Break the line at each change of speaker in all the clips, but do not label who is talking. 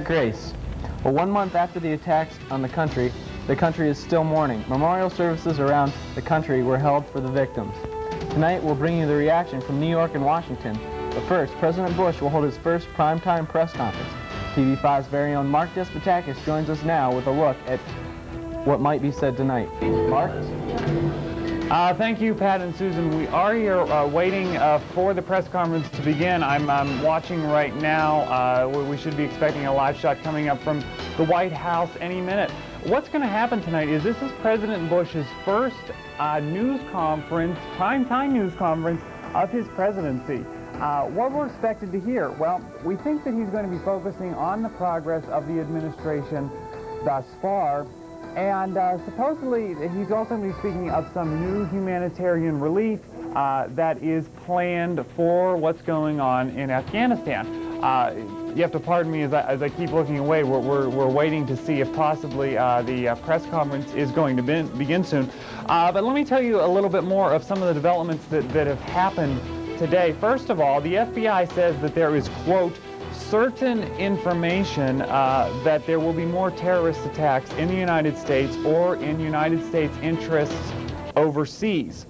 Grace. Well, 1 month after the attacks on the country is still mourning. Memorial services around the country were held for the victims. Tonight, we'll bring you the reaction from New York and Washington. But first, President Bush will hold his first primetime press conference. TV5's very own Mark Despotakis joins us now with a look at what might be said tonight. Mark?
Thank you, Pat and Susan. We are here waiting for the press conference to begin. I'm watching right now. We should be expecting a live shot coming up from the White House any minute. What's going to happen tonight is this is President Bush's first news conference, primetime news conference of his presidency. What we're expected to hear? Well, we think that he's going to be focusing on the progress of the administration thus far. And supposedly, he's also going to be speaking of some new humanitarian relief that is planned for what's going on in Afghanistan. You have to pardon me as I keep looking away. We're waiting to see if possibly the press conference is going to begin soon. But let me tell you a little bit more of some of the developments that have happened today. First of all, the FBI says that there is, quote, certain information that there will be more terrorist attacks in the United States or in United States interests overseas.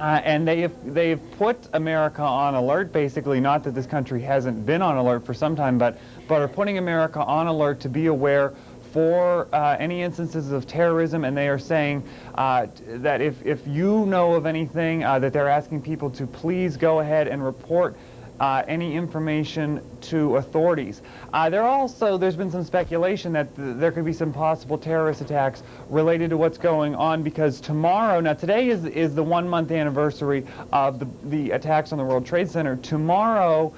And they have put America on alert, basically. Not that this country hasn't been on alert for some time, but are putting America on alert to be aware for any instances of terrorism. And they are saying that if you know of anything, that they're asking people to please go ahead and report any information to authorities. There's been some speculation that there could be some possible terrorist attacks related to what's going on, because tomorrow, now today is the 1 month anniversary of the attacks on the World Trade Center. Tomorrow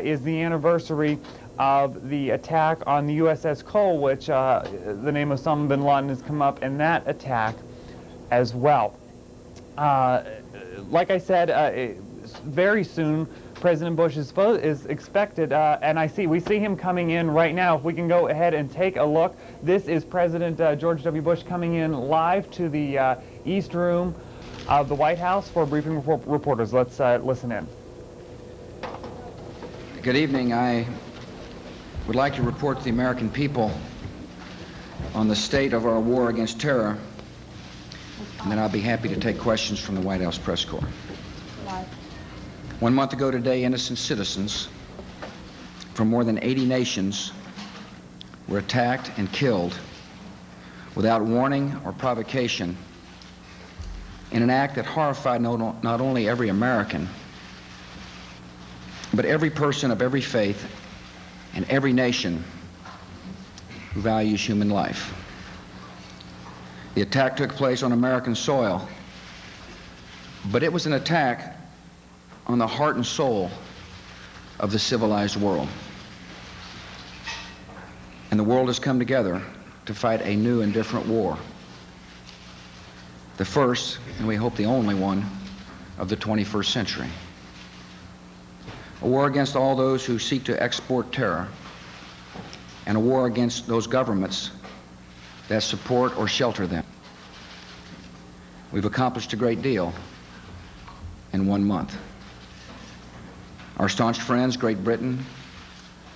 is the anniversary of the attack on the USS Cole, which the name of Osama bin Laden has come up in that attack as well. Like I said, very soon, President Bush is expected, and we see him coming in right now. If we can go ahead and take a look. This is President George W. Bush coming in live to the East Room of the White House for briefing reporters. Let's listen in.
Good evening. I would like to report to the American people on the state of our war against terror, and then I'll be happy to take questions from the White House press corps. 1 month ago today, innocent citizens from more than 80 nations were attacked and killed without warning or provocation in an act that horrified not only every American, but every person of every faith and every nation who values human life. The attack took place on American soil, but it was an attack on the heart and soul of the civilized world. And the world has come together to fight a new and different war. The first, and we hope the only one, of the 21st century. A war against all those who seek to export terror, and a war against those governments that support or shelter them. We've accomplished a great deal in 1 month. Our staunch friends, Great Britain,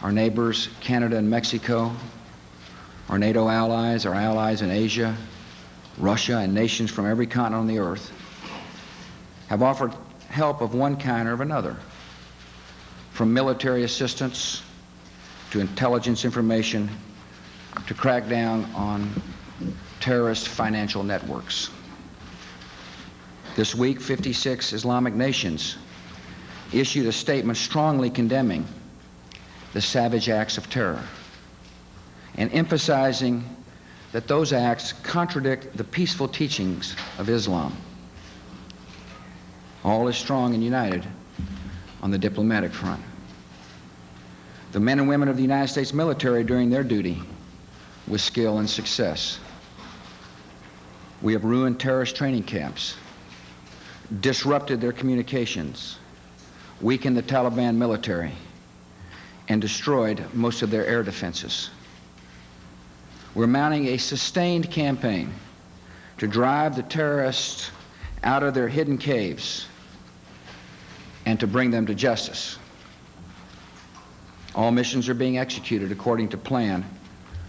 our neighbors, Canada and Mexico, our NATO allies, our allies in Asia, Russia, and nations from every continent on the earth, have offered help of one kind or of another, from military assistance to intelligence information to crack down on terrorist financial networks. This week, 56 Islamic nations issued a statement strongly condemning the savage acts of terror and emphasizing that those acts contradict the peaceful teachings of Islam. All is strong and united on the diplomatic front. The men and women of the United States military doing their duty with skill and success. We have ruined terrorist training camps, disrupted their communications, weakened the Taliban military, and destroyed most of their air defenses. We're mounting a sustained campaign to drive the terrorists out of their hidden caves and to bring them to justice. All missions are being executed according to plan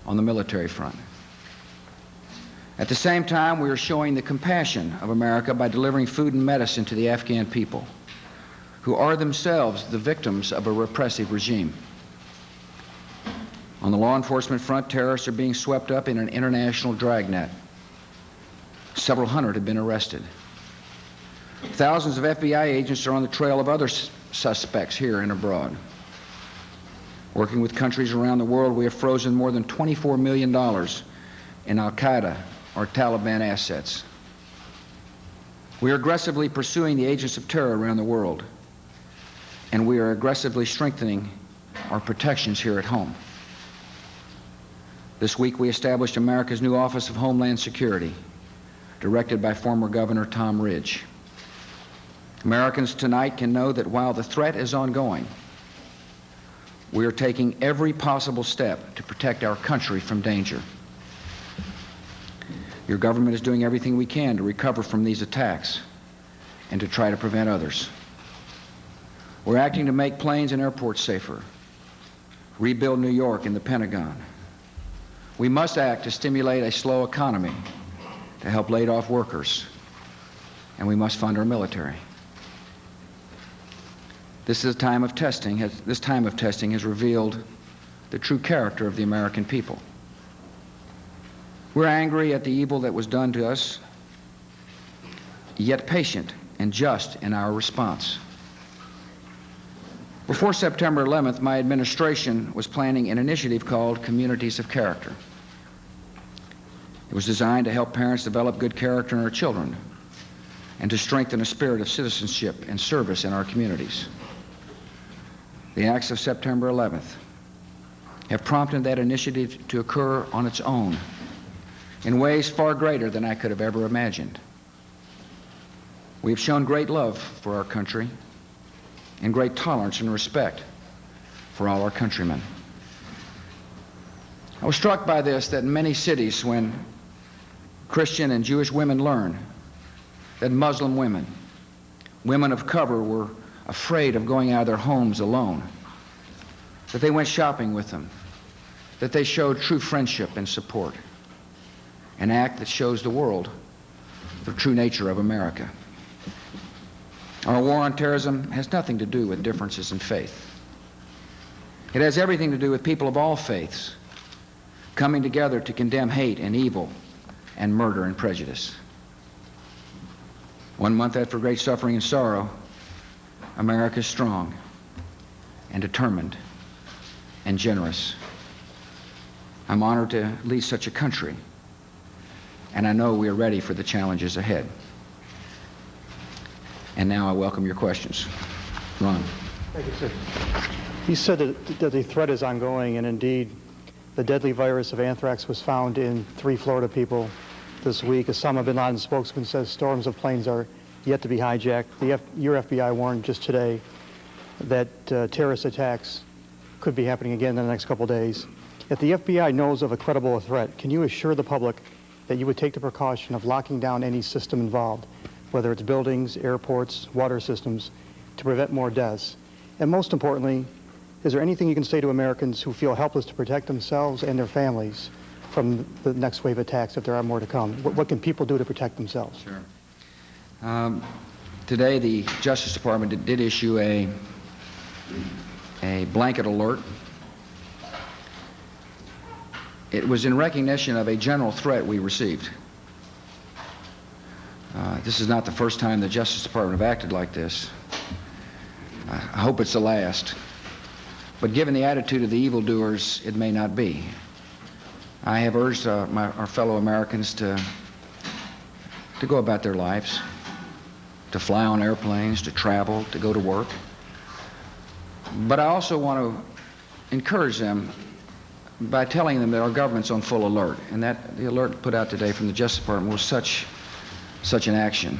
on the military front. At the same time, we are showing the compassion of America by delivering food and medicine to the Afghan people, who are themselves the victims of a repressive regime. On the law enforcement front, terrorists are being swept up in an international dragnet. Several hundred have been arrested. Thousands of FBI agents are on the trail of other suspects here and abroad. Working with countries around the world, we have frozen more than $24 million in Al-Qaeda or Taliban assets. We are aggressively pursuing the agents of terror around the world, and we are aggressively strengthening our protections here at home. This week we established America's new Office of Homeland Security, directed by former Governor Tom Ridge. Americans tonight can know that while the threat is ongoing, we are taking every possible step to protect our country from danger. Your government is doing everything we can to recover from these attacks and to try to prevent others. We're acting to make planes and airports safer, rebuild New York and the Pentagon. We must act to stimulate a slow economy, to help laid-off workers, and we must fund our military. This time of testing has revealed the true character of the American people. We're angry at the evil that was done to us, yet patient and just in our response. Before September 11th, my administration was planning an initiative called Communities of Character. It was designed to help parents develop good character in our children and to strengthen a spirit of citizenship and service in our communities. The acts of September 11th have prompted that initiative to occur on its own in ways far greater than I could have ever imagined. We have shown great love for our country and great tolerance and respect for all our countrymen. I was struck by this, that in many cities, when Christian and Jewish women learn that Muslim women, women of color, were afraid of going out of their homes alone, that they went shopping with them, that they showed true friendship and support, an act that shows the world the true nature of America. Our war on terrorism has nothing to do with differences in faith. It has everything to do with people of all faiths coming together to condemn hate and evil and murder and prejudice. 1 month after great suffering and sorrow, America is strong and determined and generous. I'm honored to lead such a country, and I know we are ready for the challenges ahead. And now I welcome your questions. Ron.
Thank you, sir. You said that the threat is ongoing, and indeed, the deadly virus of anthrax was found in 3 Florida people this week. Osama bin Laden's spokesman says storms of planes are yet to be hijacked. Your FBI warned just today that terrorist attacks could be happening again in the next couple days. If the FBI knows of a credible threat, can you assure the public that you would take the precaution of locking down any system involved, whether it's buildings, airports, water systems, to prevent more deaths? And most importantly, is there anything you can say to Americans who feel helpless to protect themselves and their families from the next wave of attacks, if there are more to come? What can people do to protect themselves?
Sure. Today, the Justice Department did issue a blanket alert. It was in recognition of a general threat we received. This is not the first time the Justice Department have acted like this. I hope it's the last. But given the attitude of the evildoers, it may not be. I have urged our fellow Americans to go about their lives, to fly on airplanes, to travel, to go to work. But I also want to encourage them by telling them that our government's on full alert, and that the alert put out today from the Justice Department was such an action.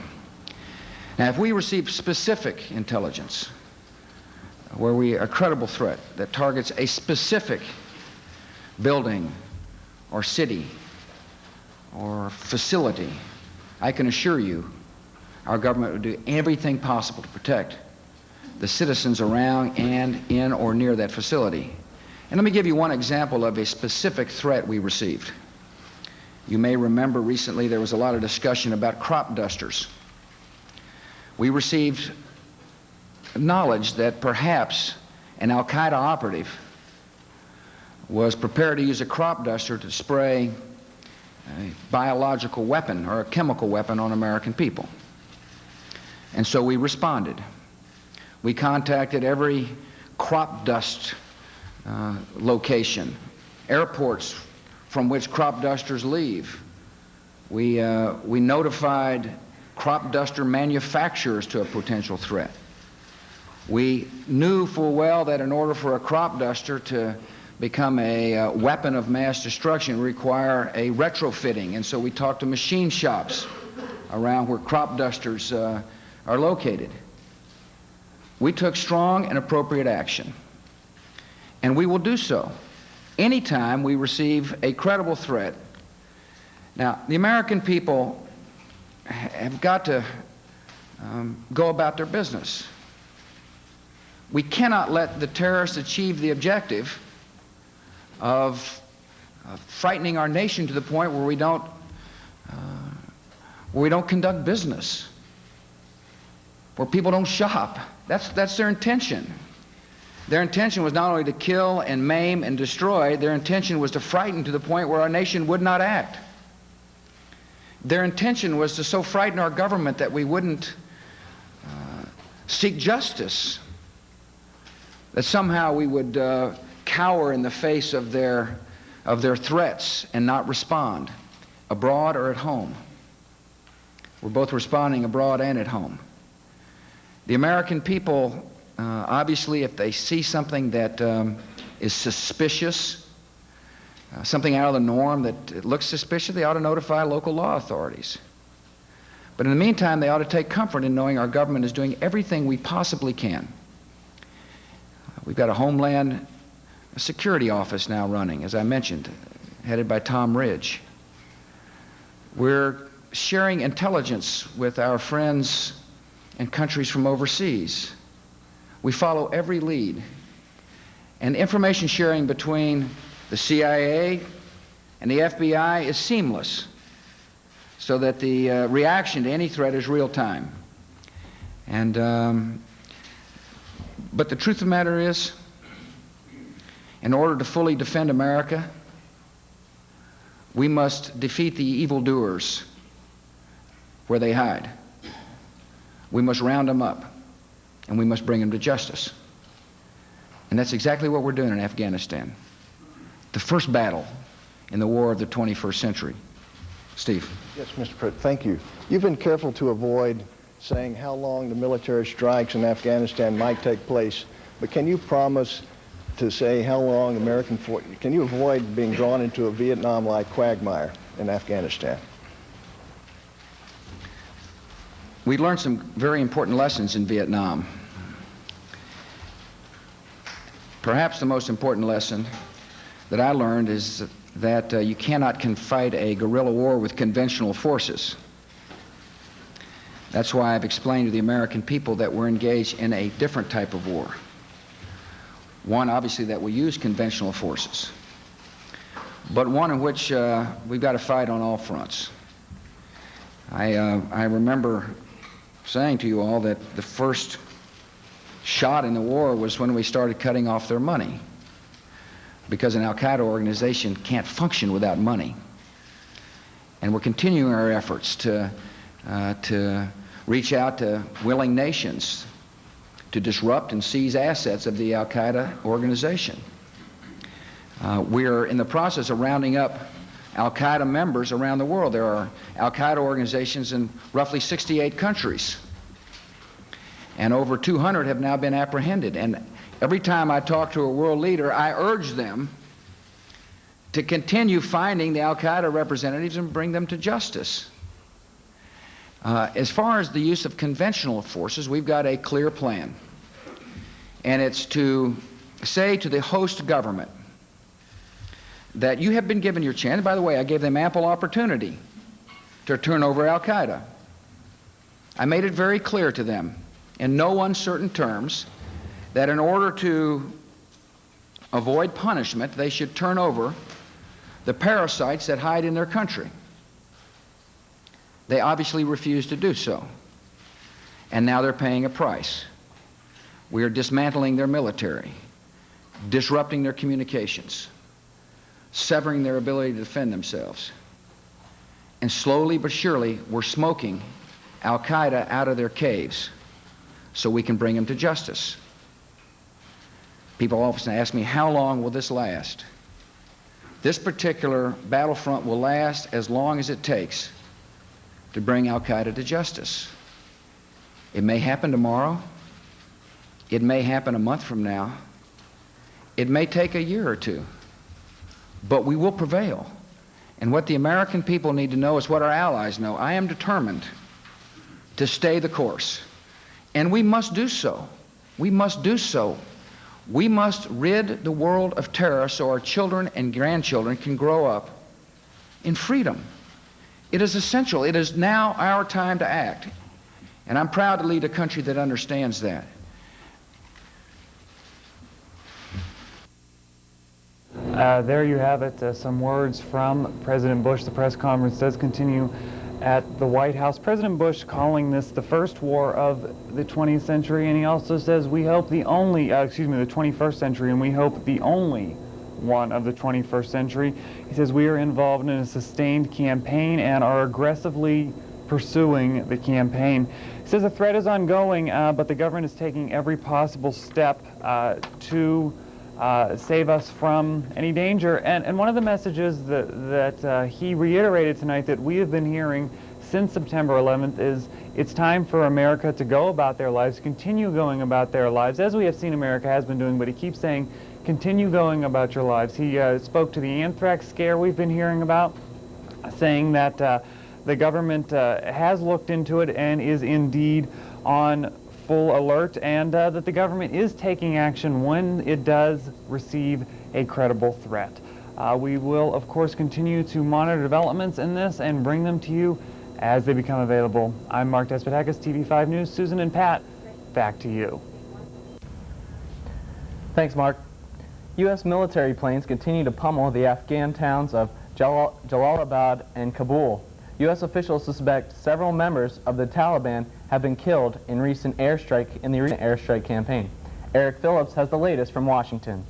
Now, if we receive specific intelligence where a credible threat that targets a specific building or city or facility, I can assure you our government would do everything possible to protect the citizens around and in or near that facility. And let me give you one example of a specific threat we received. You may remember recently there was a lot of discussion about crop dusters. We received knowledge that perhaps an Al-Qaeda operative was prepared to use a crop duster to spray a biological weapon or a chemical weapon on American people. And so we responded. We contacted every crop dust location, airports from which crop dusters leave. We notified crop duster manufacturers to a potential threat. We knew full well that in order for a crop duster to become a weapon of mass destruction, it would require a retrofitting, and so we talked to machine shops around where crop dusters are located. We took strong and appropriate action, and we will do so anytime we receive a credible threat. Now, the American people have got to go about their business. We cannot let the terrorists achieve the objective of frightening our nation to the point where we don't conduct business, where people don't shop. That's their intention. Their intention was not only to kill and maim and destroy, their intention was to frighten to the point where our nation would not act. Their intention was to so frighten our government that we wouldn't seek justice, that somehow we would cower in the face of their threats and not respond, abroad or at home. We're both responding abroad and at home. The American people, obviously, if they see something that is suspicious, something out of the norm that looks suspicious, they ought to notify local law authorities. But in the meantime, they ought to take comfort in knowing our government is doing everything we possibly can. We've got a Homeland Security Office now running, as I mentioned, headed by Tom Ridge. We're sharing intelligence with our friends and countries from overseas. We follow every lead. And information sharing between the CIA and the FBI is seamless, so that the reaction to any threat is real time. And but the truth of the matter is, in order to fully defend America, we must defeat the evildoers where they hide. We must round them up, and we must bring them to justice. And that's exactly what we're doing in Afghanistan. The first battle in the war of the 21st century. Steve.
Yes, Mr. President, thank you. You've been careful to avoid saying how long the military strikes in Afghanistan might take place, but can you promise to say how long can you avoid being drawn into a Vietnam-like quagmire in Afghanistan?
We learned some very important lessons in Vietnam. Perhaps the most important lesson that I learned is that you cannot fight a guerrilla war with conventional forces. That's why I've explained to the American people that we're engaged in a different type of war. One, obviously, that will use conventional forces, but one in which we've got to fight on all fronts. I remember saying to you all that the first shot in the war was when we started cutting off their money, because an Al-Qaeda organization can't function without money. And we're continuing our efforts to reach out to willing nations to disrupt and seize assets of the Al-Qaeda organization. We're in the process of rounding up Al-Qaeda members around the world. There are Al-Qaeda organizations in roughly 68 countries, and over 200 have now been apprehended. And every time I talk to a world leader, I urge them to continue finding the Al-Qaeda representatives and bring them to justice. As far as the use of conventional forces, we've got a clear plan. And it's to say to the host government that you have been given your chance. By the way, I gave them ample opportunity to turn over Al-Qaeda. I made it very clear to them in no uncertain terms that in order to avoid punishment, they should turn over the parasites that hide in their country. They obviously refused to do so, and now they're paying a price. We are dismantling their military, disrupting their communications, severing their ability to defend themselves. And slowly but surely, we're smoking Al-Qaeda out of their caves so we can bring them to justice. People often ask me, how long will this last? This particular battlefront will last as long as it takes to bring Al-Qaeda to justice. It may happen tomorrow. It may happen a month from now. It may take a year or two. But we will prevail. And what the American people need to know is what our allies know. I am determined to stay the course. And we must do so. We must do so. We must rid the world of terror so our children and grandchildren can grow up in freedom. It is essential. It is now our time to act. And I'm proud to lead a country that understands that.
There you have it, some words from President Bush. The press conference does continue at the White House. President Bush calling this the first war of the 20th century, and he also says we hope the 21st century, and we hope the only one of the 21st century. He says we are involved in a sustained campaign and are aggressively pursuing the campaign. He says the threat is ongoing, but the government is taking every possible step to save us from any danger. And one of the messages that he reiterated tonight that we have been hearing since September 11th is it's time for America to go about their lives, continue going about their lives, as we have seen America has been doing, but he keeps saying, continue going about your lives. He spoke to the anthrax scare we've been hearing about, saying that the government has looked into it and is indeed on full alert, and that the government is taking action when it does receive a credible threat. We will, of course, continue to monitor developments in this and bring them to you as they become available. I'm Mark Despotakis, TV5 News. Susan and Pat, back to you.
Thanks, Mark. U.S. military planes continue to pummel the Afghan towns of Jalalabad and Kabul. U.S. officials suspect several members of the Taliban have been killed in the recent airstrike campaign. Eric Phillips has the latest from Washington.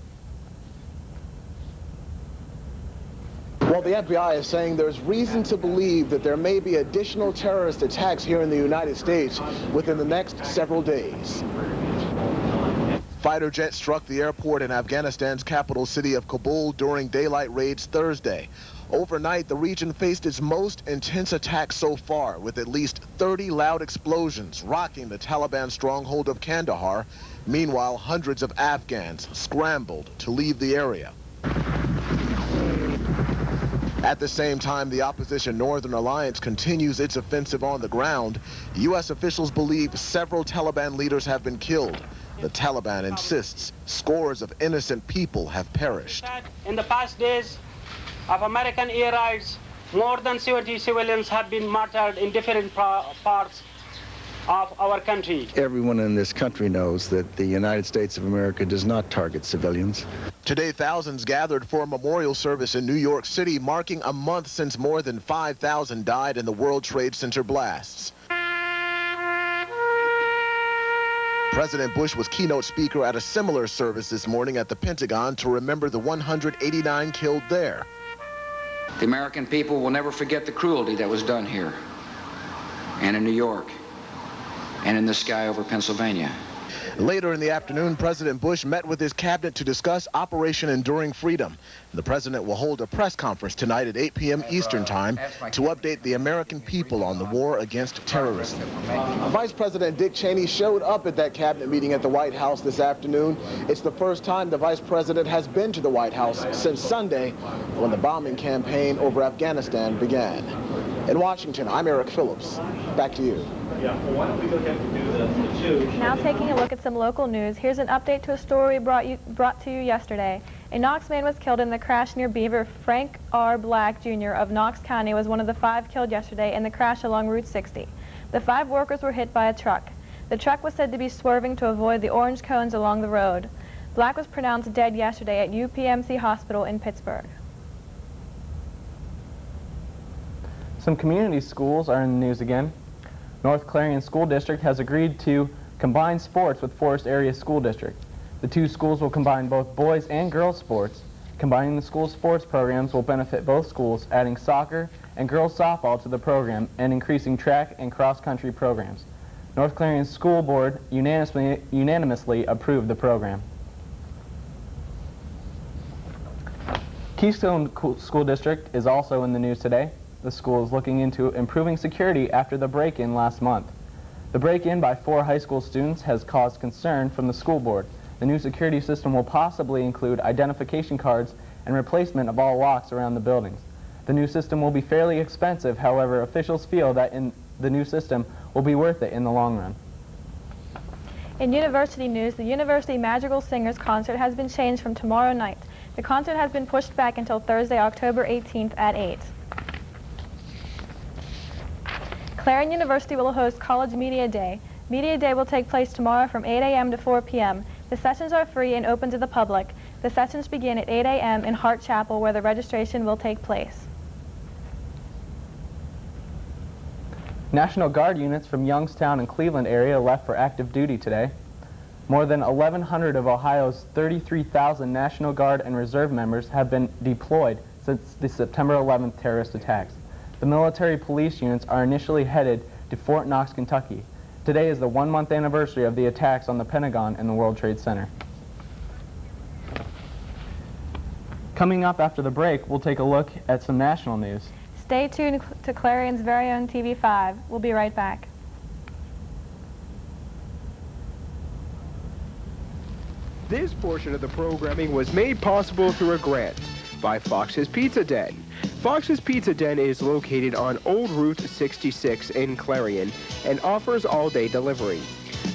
Well, the FBI is saying there's reason to believe that there may be additional terrorist attacks here in the United States within the next several days. Fighter jets struck the airport in Afghanistan's capital city of Kabul during daylight raids Thursday. Overnight, the region faced its most intense attack so far, with at least 30 loud explosions rocking the Taliban stronghold of Kandahar. Meanwhile, hundreds of Afghans scrambled to leave the area. At the same time, the opposition Northern Alliance continues its offensive on the ground. U.S. officials believe several Taliban leaders have been killed. The Taliban insists scores of innocent people have perished.
In the past days of American air raids, more than 70 civilians have been martyred in different parts of our country.
Everyone in this country knows that the United States of America does not target civilians.
Today, thousands gathered for a memorial service in New York City, marking a month since more than 5,000 died in the World Trade Center blasts. President Bush was keynote speaker at a similar service this morning at the Pentagon to remember the 189 killed there.
The American people will never forget the cruelty that was done here, and in New York, and in the sky over Pennsylvania.
Later in the afternoon, President Bush met with his cabinet to discuss Operation Enduring Freedom. The president will hold a press conference tonight at 8 p.m. Eastern Time to update the American people on the war against terrorism. Vice President Dick Cheney showed up at that cabinet meeting at the White House this afternoon. It's the first time the vice president has been to the White House since Sunday, when the bombing campaign over Afghanistan began. In Washington, I'm Eric Phillips. Back to you.
Now taking a look at some local news, here's an update to a story brought to you yesterday. A Knox man was killed in the crash near Beaver. Frank R. Black, Jr. of Knox County was one of the 5 killed yesterday in the crash along Route 60. The 5 workers were hit by a truck. The truck was said to be swerving to avoid the orange cones along the road. Black was pronounced dead yesterday at UPMC Hospital in Pittsburgh.
Some community schools are in the news again. North Clarion School District has agreed to combine sports with Forest Area School District. The two schools will combine both boys and girls sports. Combining the school sports programs will benefit both schools, adding soccer and girls softball to the program and increasing track and cross-country programs. North Clarion School Board unanimously approved the program. Keystone School District is also in the news today. The school is looking into improving security after the break-in last month. The break-in by 4 high school students has caused concern from the school board. The new security system will possibly include identification cards and replacement of all locks around the buildings. The new system will be fairly expensive, however, officials feel that the new system will be worth it in the long run.
In university news, the University Magical Singers concert has been changed from tomorrow night. The concert has been pushed back until Thursday, October 18th at 8. Clarion University will host College Media Day. Media Day will take place tomorrow from 8 a.m. to 4 p.m. The sessions are free and open to the public. The sessions begin at 8 a.m. in Hart Chapel, where the registration will take place.
National Guard units from Youngstown and Cleveland area left for active duty today. More than 1,100 of Ohio's 33,000 National Guard and Reserve members have been deployed since the September 11th terrorist attacks. The military police units are initially headed to Fort Knox, Kentucky. Today is the 1-month anniversary of the attacks on the Pentagon and the World Trade Center. Coming up after the break, we'll take a look at some national news.
Stay tuned to Clarion's very own TV5. We'll be right back.
This portion of the programming was made possible through a grant by Fox's Pizza Den. Fox's Pizza Den is located on Old Route 66 in Clarion and offers all-day delivery.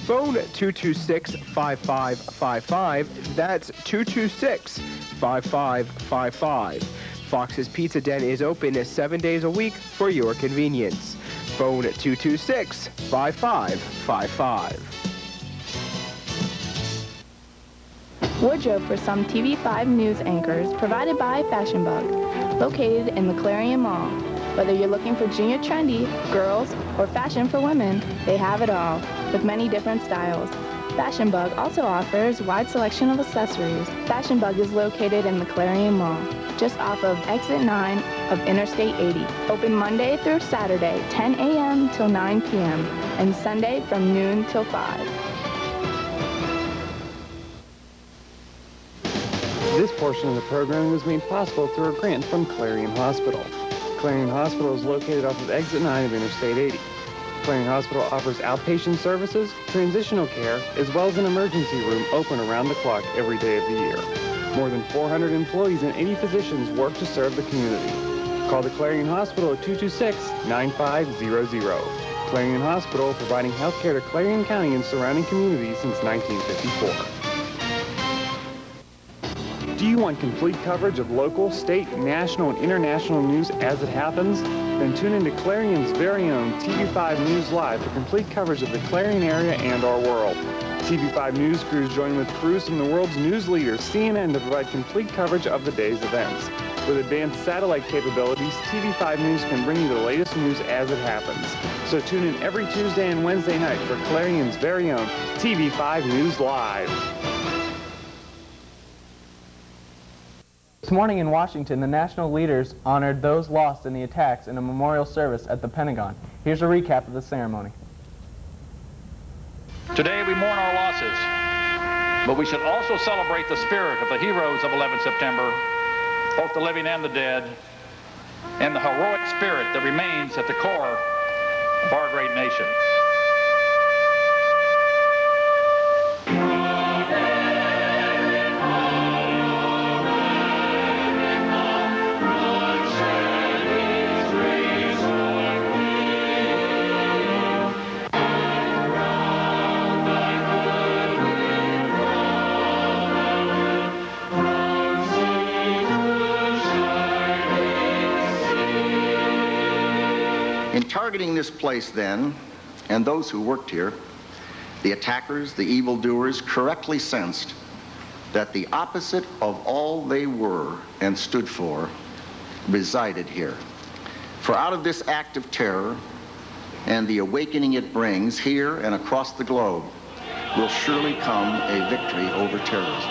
Phone 226-5555. That's 226-5555. Fox's Pizza Den is open 7 days a week for your convenience. Phone 226-5555.
Wardrobe for some TV5 news anchors provided by Fashion Bug, located in the Clarion Mall. Whether you're looking for junior trendy, girls, or fashion for women, they have it all, with many different styles. Fashion Bug also offers a wide selection of accessories. Fashion Bug is located in the Clarion Mall, just off of Exit 9 of Interstate 80. Open Monday through Saturday, 10 a.m. till 9 p.m., and Sunday from noon till 5.
This portion of the program was made possible through a grant from Clarion Hospital. Clarion Hospital is located off of Exit 9 of Interstate 80. Clarion Hospital offers outpatient services, transitional care, as well as an emergency room open around the clock every day of the year. More than 400 employees and 80 physicians work to serve the community. Call the Clarion Hospital at 226-9500. Clarion Hospital, providing health care to Clarion County and surrounding communities since 1954. Do you want complete coverage of local, state, national, and international news as it happens? Then tune into Clarion's very own TV5 News Live for complete coverage of the Clarion area and our world. TV5 News crews join with crews from the world's news leaders, CNN, to provide complete coverage of the day's events. With advanced satellite capabilities, TV5 News can bring you the latest news as it happens. So tune in every Tuesday and Wednesday night for Clarion's very own TV5 News Live.
This morning in Washington, the national leaders honored those lost in the attacks in a memorial service at the Pentagon. Here's a recap of the ceremony.
Today we mourn our losses, but we should also celebrate the spirit of the heroes of 11 September, both the living and the dead, and the heroic spirit that remains at the core of our great nation.
In targeting this place then, and those who worked here, The attackers, the evildoers, correctly sensed that the opposite of all they were and stood for resided here. For out of this act of terror and the awakening it brings here and across the globe will surely come a victory over terrorism.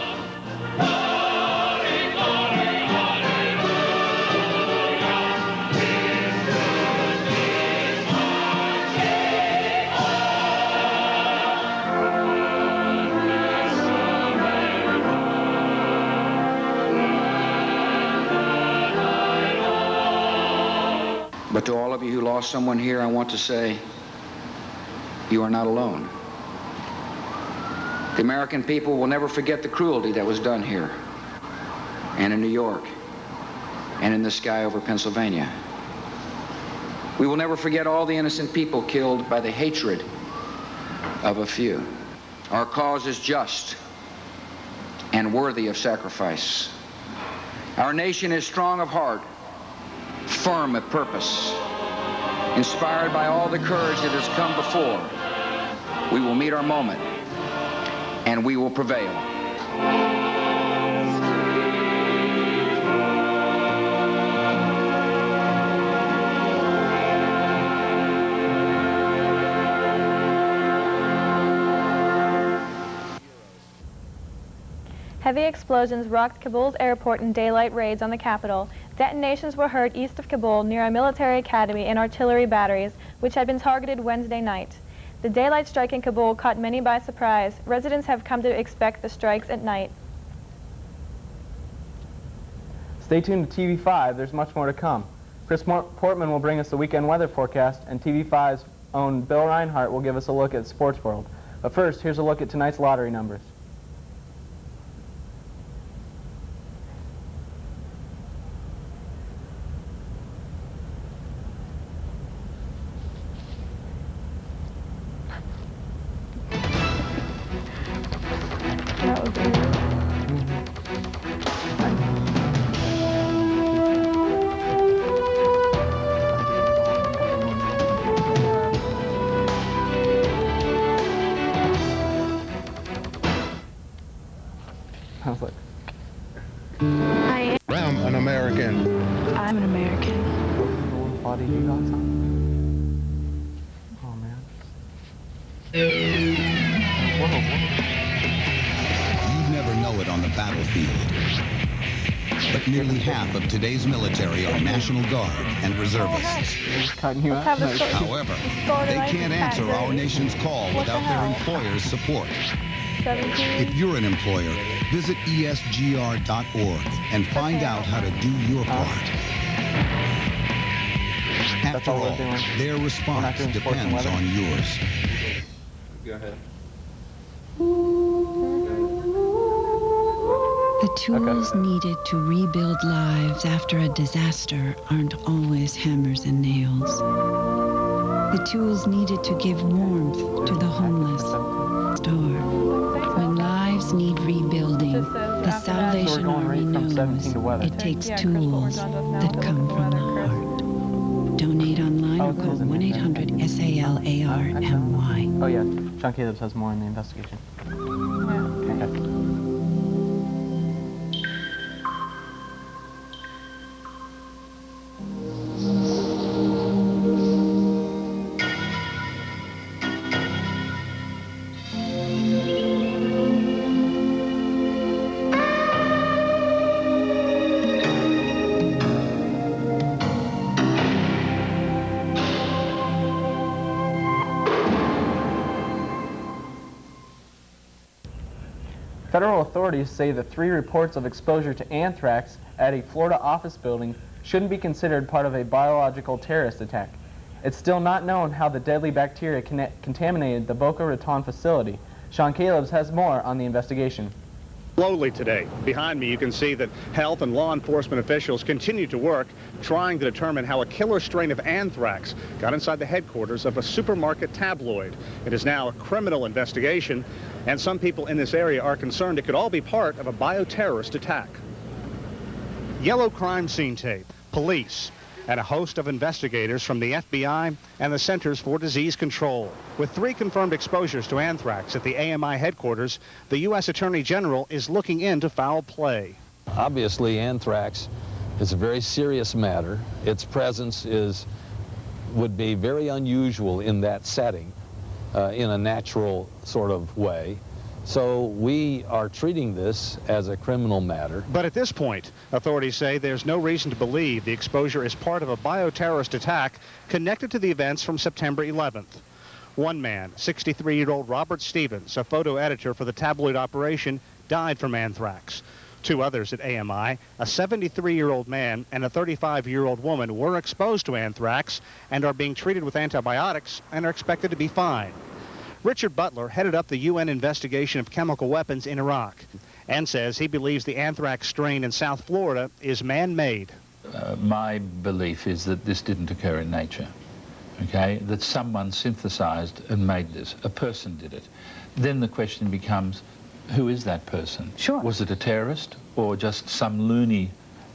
But to all of you who lost someone here, I want to say, you are not alone. The American people will never forget the cruelty that was done here, and in New York, and in the sky over Pennsylvania. We will never forget all the innocent people killed by the hatred of a few. Our cause is just and worthy of sacrifice. Our nation is strong of heart, firm of purpose, inspired by all the courage that has come before. We will meet our moment, and we will prevail.
Heavy explosions rocked Kabul's airport in daylight raids on the capital. Detonations were heard east of Kabul near a military academy and artillery batteries, which had been targeted Wednesday night. The daylight strike in Kabul caught many by surprise. Residents have come to expect the strikes at night.
Stay tuned to TV5. There's much more to come. Chris Portman will bring us the weekend weather forecast, and TV5's own Bill Reinhart will give us a look at Sports World. But first, here's a look at tonight's lottery numbers.
I'm an American.
I'm an American.
Oh, man.
You'd never know it on the battlefield. But nearly half of today's military are National Guard and reservists. However, they can't answer our nation's call without their employer's support. If you're an employer, visit esgr.org and find out how to do your part. After all, their response depends on yours.
Go ahead.
The tools needed to rebuild lives after a disaster aren't always hammers and nails. The tools needed to give warmth to the homeless store. When lives need rebuilding, the Salvation Army knows it takes tools that come from the heart. Donate online or call 1-800-SALARMY.
Oh, yeah. Sean Calebs has more in the investigation. Okay. Federal authorities say the 3 reports of exposure to anthrax at a Florida office building shouldn't be considered part of a biological terrorist attack. It's still not known how the deadly bacteria contaminated the Boca Raton facility. Sean Calebs has more on the investigation.
Slowly today. Behind me you can see that health and law enforcement officials continue to work trying to determine how a killer strain of anthrax got inside the headquarters of a supermarket tabloid. It is now a criminal investigation, and some people in this area are concerned it could all be part of a bioterrorist attack. Yellow crime scene tape, police,
and a host of investigators from the FBI and the Centers for Disease Control. With 3 confirmed exposures to anthrax at the AMI headquarters, the U.S. Attorney General is looking into foul play.
Obviously, anthrax is a very serious matter. Its presence would be very unusual in that setting, in a natural sort of way. So we are treating this as a criminal matter.
But at this point, authorities say there's no reason to believe the exposure is part of a bioterrorist attack connected to the events from September 11th. One man, 63-year-old Robert Stevens, a photo editor for the tabloid operation, died from anthrax. 2 others at AMI, a 73-year-old man and a 35-year-old woman, were exposed to anthrax and are being treated with antibiotics and are expected to be fine. Richard Butler headed up the UN investigation of chemical weapons in Iraq and says he believes the anthrax strain in South Florida is man-made.
My belief is that this didn't occur in nature, okay? That someone synthesized and made this. A person did it. Then the question becomes, who is that person?
Sure.
Was it a terrorist or just some loony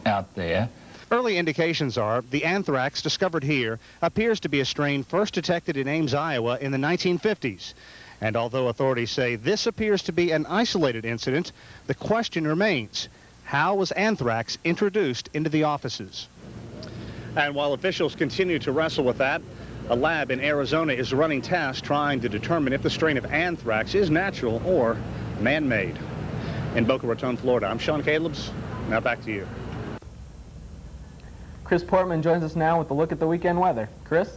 out there?
Early indications are the anthrax discovered here appears to be a strain first detected in Ames, Iowa in the 1950s. And although authorities say this appears to be an isolated incident, the question remains, how was anthrax introduced into the offices? And while officials continue to wrestle with that, a lab in Arizona is running tests trying to determine if the strain of anthrax is natural or man-made. In Boca Raton, Florida, I'm Sean Calebs. Now back to you.
Chris Portman joins us now with a look at the weekend weather. Chris?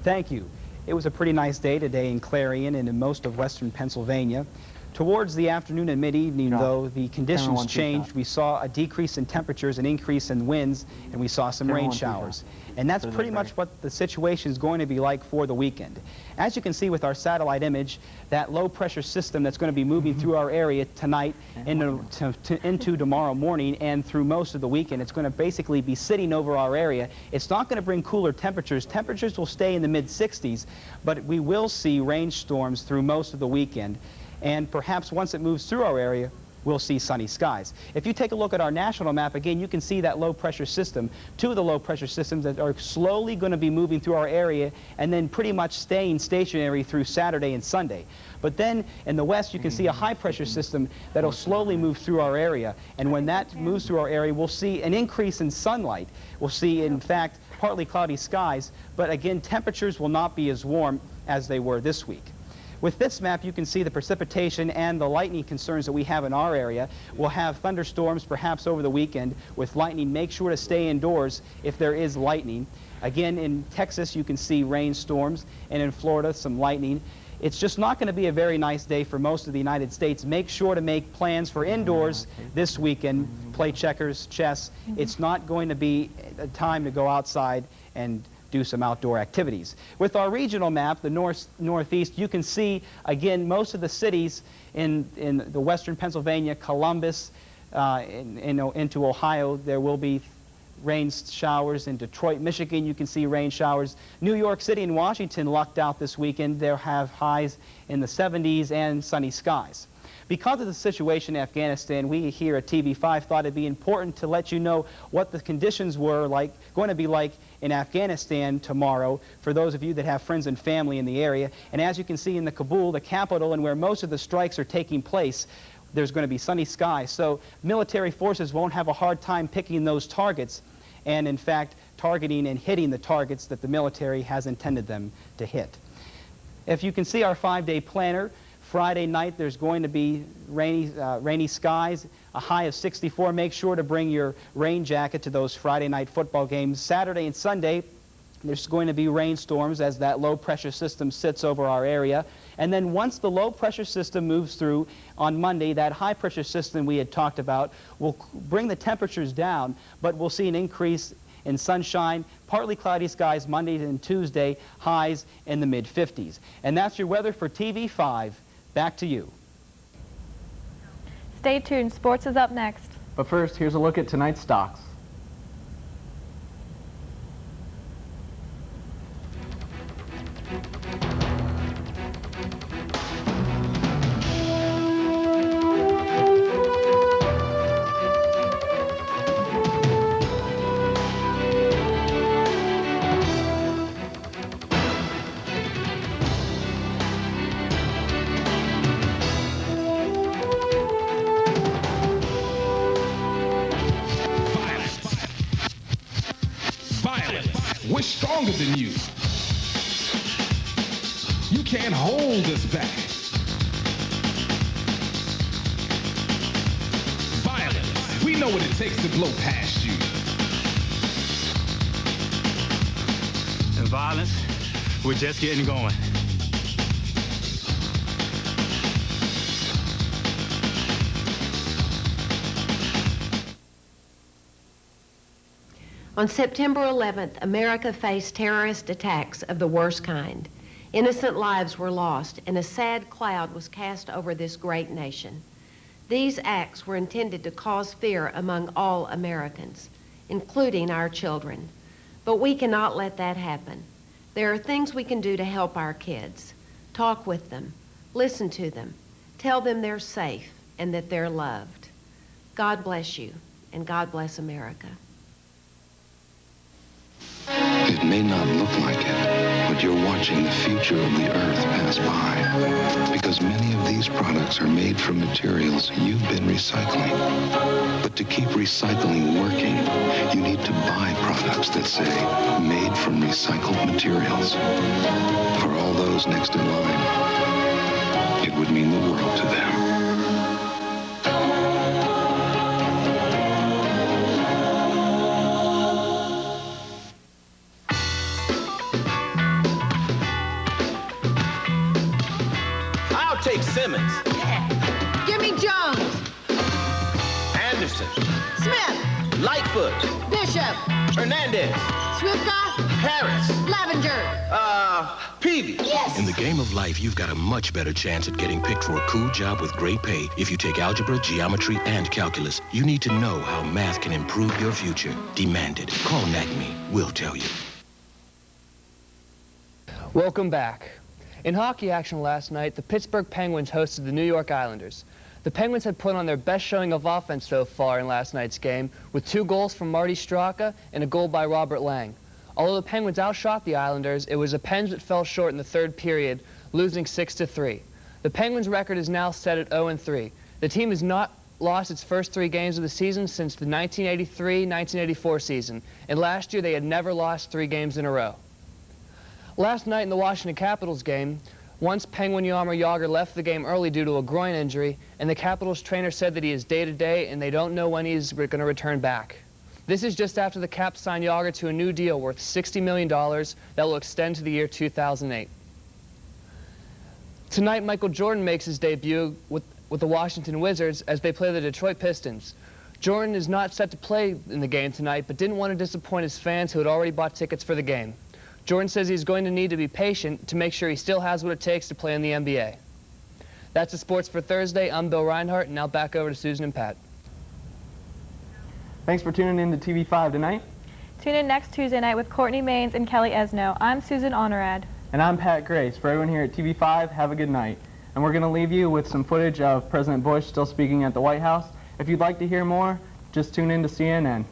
Thank you. It was a pretty nice day today in Clarion and in most of western Pennsylvania. Towards the afternoon and mid-evening, though, the conditions changed. We saw a decrease in temperatures, an increase in winds, and we saw some rain showers. And that's pretty much what the situation is going to be like for the weekend. As you can see with our satellite image, that low-pressure system that's going to be moving through our area tonight into tomorrow morning and through most of the weekend, it's going to basically be sitting over our area. It's not going to bring cooler temperatures. Temperatures will stay in the mid-60s, but we will see rainstorms through most of the weekend. And perhaps once it moves through our area, we'll see sunny skies. If you take a look at our national map, again, you can see that low-pressure system, 2 of the low-pressure systems that are slowly going to be moving through our area and then pretty much staying stationary through Saturday and Sunday. But then in the west, you can see a high-pressure system that'll slowly move through our area. And when that moves through our area, we'll see an increase in sunlight. We'll see, in fact, partly cloudy skies. But again, temperatures will not be as warm as they were this week. With this map, you can see the precipitation and the lightning concerns that we have in our area. We'll have thunderstorms perhaps over the weekend with lightning. Make sure to stay indoors if there is lightning. Again, in Texas, you can see rainstorms, and in Florida, some lightning. It's just not going to be a very nice day for most of the United States. Make sure to make plans for indoors this weekend. Play checkers, chess. It's not going to be a time to go outside and do some outdoor activities. With our regional map, the northeast, you can see, again, most of the cities in the western Pennsylvania, Columbus, into Ohio, there will be rain showers. In Detroit, Michigan, you can see rain showers. New York City and Washington lucked out this weekend. They'll have highs in the 70s and sunny skies. Because of the situation in Afghanistan, we here at TV5 thought it'd be important to let you know what the conditions were going to be like in Afghanistan tomorrow for those of you that have friends and family in the area. And as you can see in the Kabul, the capital, and where most of the strikes are taking place, there's going to be sunny skies. So military forces won't have a hard time picking those targets and, in fact, targeting and hitting the targets that the military has intended them to hit. If you can see our 5-day planner, Friday night there's going to be rainy skies, a high of 64. Make sure to bring your rain jacket to those Friday night football games. Saturday and Sunday, there's going to be rainstorms as that low-pressure system sits over our area. And then once the low-pressure system moves through on Monday, that high-pressure system we had talked about will bring the temperatures down, but we'll see an increase in sunshine, partly cloudy skies Monday and Tuesday, highs in the mid-50s. And that's your weather for TV5. Back to you.
Stay tuned. Sports is up next.
But first, here's a look at tonight's stocks.
is stronger than you. You can't hold us back. Violence, we know what it takes to blow past you.
And violence, we're just getting going.
On September 11th, America faced terrorist attacks of the worst kind. Innocent lives were lost, and a sad cloud was cast over this great nation. These acts were intended to cause fear among all Americans, including our children. But we cannot let that happen. There are things we can do to help our kids. Talk with them, listen to them, tell them they're safe and that they're loved. God bless you, and God bless America.
It may not look like it, but you're watching the future of the Earth pass by. Because many of these products are made from materials you've been recycling. But to keep recycling working, you need to buy products that say, made from recycled materials. For all those next in line, it would mean the world to them.
Take Simmons.
Yeah. Give me Jones.
Anderson.
Smith.
Lightfoot.
Bishop.
Hernandez.
Swifka.
Harris.
Lavenger.
Peavy.
Yes.
In the game of life, you've got a much better chance at getting picked for a cool job with great pay if you take algebra, geometry, and calculus. You need to know how math can improve your future. Demand it. Call NACME. We'll tell you.
Welcome back. In hockey action last night, the Pittsburgh Penguins hosted the New York Islanders. The Penguins had put on their best showing of offense so far in last night's game, with 2 goals from Marty Straka and a goal by Robert Lang. Although the Penguins outshot the Islanders, it was the Pens that fell short in the third period, losing 6-3. The Penguins' record is now set at 0-3. The team has not lost its first 3 games of the season since the 1983-1984 season, and last year they had never lost 3 games in a row. Last night in the Washington Capitals game, once Penguin Jaromir Jagr left the game early due to a groin injury, and the Capitals trainer said that he is day-to-day and they don't know when he's going to return back. This is just after the Caps signed Jagr to a new deal worth $60 million that will extend to the year 2008. Tonight, Michael Jordan makes his debut with the Washington Wizards as they play the Detroit Pistons. Jordan is not set to play in the game tonight, but didn't want to disappoint his fans who had already bought tickets for the game. Jordan says he's going to need to be patient to make sure he still has what it takes to play in the NBA. That's the sports for Thursday. I'm Bill Reinhart, and now back over to Susan and Pat.
Thanks for tuning in to TV5 tonight.
Tune in next Tuesday night with Courtney Maines and Kelly Esno. I'm Susan Honorad.
And I'm Pat Grace. For everyone here at TV5, have a good night. And we're going to leave you with some footage of President Bush still speaking at the White House. If you'd like to hear more, just tune in to CNN.